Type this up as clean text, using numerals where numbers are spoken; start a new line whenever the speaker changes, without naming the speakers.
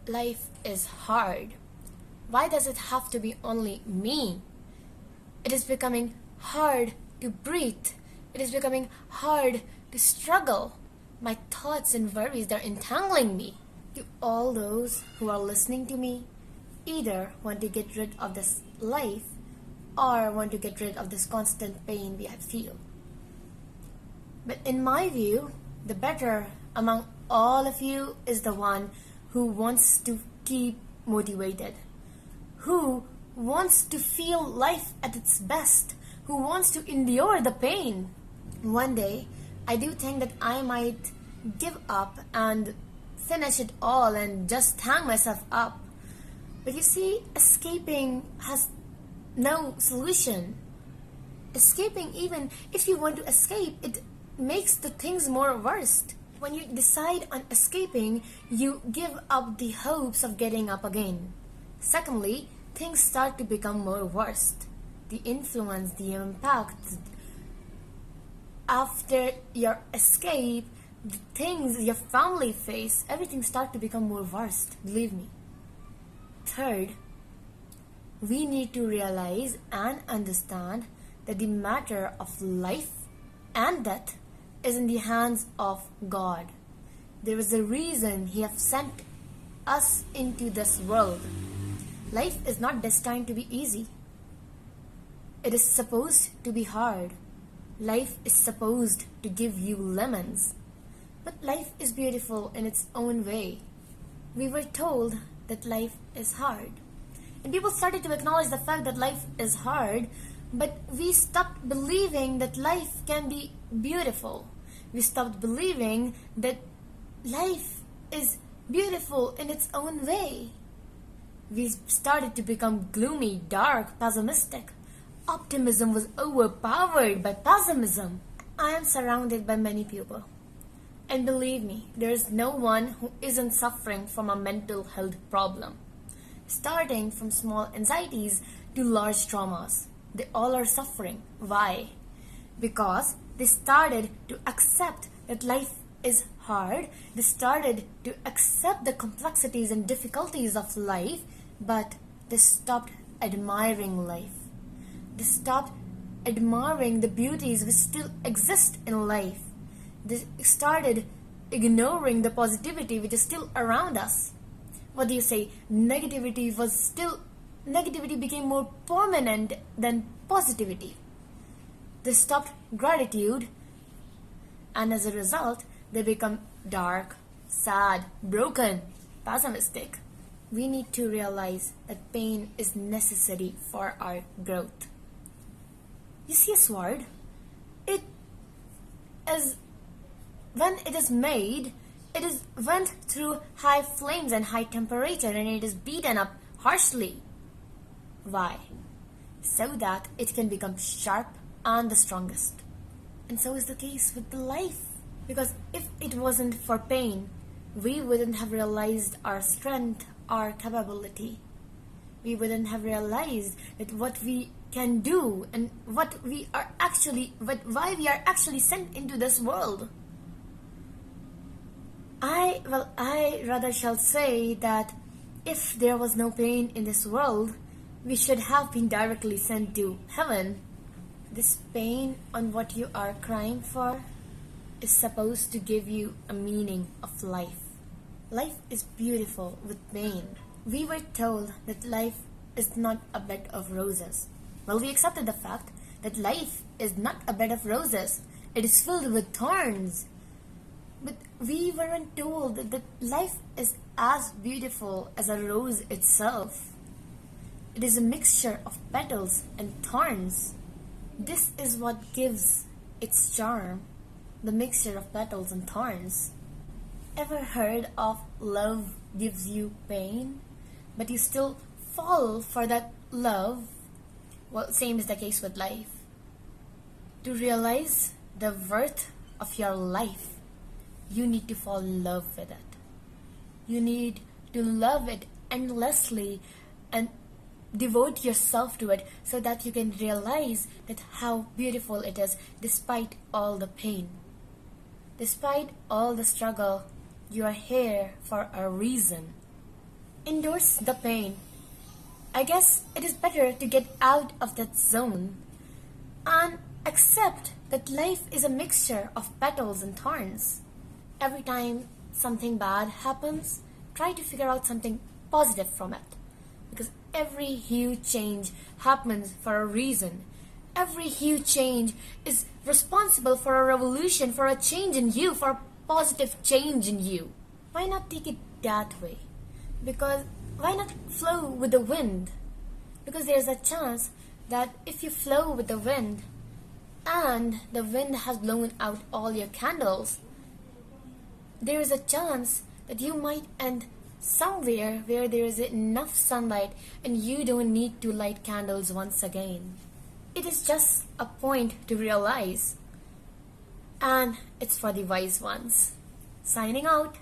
life is hard. Why does it have to be only me? It is becoming hard to breathe. It is becoming hard to struggle. My thoughts and worries are entangling me. To all those who are listening to me, either want to get rid of this life or want to get rid of this constant pain we feel. But in my view, the better among all of you is the one who wants to keep motivated, who wants to feel life at its best, who wants to endure the pain. One day, I do think that I might give up and finish it all and just hang myself up. But you see, escaping has no solution. Escaping, even if you want to escape, it makes the things more worse. When you decide on escaping, you give up the hopes of getting up again. Secondly, things start to become more worse. The influence, the impact, after your escape, the things your family face, everything starts to become more worse, believe me. Third, we need to realize and understand that the matter of life and death is in the hands of God. There is a reason He has sent us into this world. Life is not destined to be easy. It is supposed to be hard. Life is supposed to give you lemons. But life is beautiful in its own way. We were told that life is hard. And people started to acknowledge the fact that life is hard, but we stopped believing that life can be beautiful. We stopped believing that life is beautiful in its own way. We started to become gloomy, dark, pessimistic. Optimism was overpowered by pessimism. I am surrounded by many people. And believe me, there is no one who isn't suffering from a mental health problem. Starting from small anxieties to large traumas, they all are suffering. Why? Because they started to accept that life is hard. They started to accept the complexities and difficulties of life, but they stopped admiring life. They stopped admiring the beauties which still exist in life. They started ignoring the positivity which is still around us. What do you say? Negativity became more permanent than positivity. They stopped gratitude, and as a result, they become dark, sad, broken, pessimistic. We need to realize that pain is necessary for our growth. You see a sword? When it is made, it is went through high flames and high temperature, and it is beaten up harshly. Why? So that it can become sharp and the strongest. And so is the case with the life. Because if it wasn't for pain, we wouldn't have realized our strength, our capability. We wouldn't have realized that what we can do and why we are actually sent into this world. I rather shall say that if there was no pain in this world, we should have been directly sent to heaven. This pain on what you are crying for is supposed to give you a meaning of life. Life is beautiful with pain. We were told that life is not a bed of roses. Well, we accepted the fact that life is not a bed of roses. It is filled with thorns. But we weren't told that life is as beautiful as a rose itself. It is a mixture of petals and thorns. This is what gives its charm, the mixture of petals and thorns. Ever heard of love gives you pain, but you still fall for that love? Well, same is the case with life. To realize the worth of your life, you need to fall in love with it. You need to love it endlessly and devote yourself to it so that you can realize that how beautiful it is despite all the pain. Despite all the struggle, you are here for a reason. endorse the pain. I guess it is better to get out of that zone and accept that life is a mixture of petals and thorns. Every time something bad happens, try to figure out something positive from it. Because every huge change happens for a reason. Every huge change is responsible for a revolution, for a change in you, for a positive change in you. Why not take it that way? Because why not flow with the wind? Because there's a chance that if you flow with the wind and the wind has blown out all your candles, there is a chance that you might end somewhere where there is enough sunlight and you don't need to light candles once again. It is just a point to realize, and it's for the wise ones. Signing out.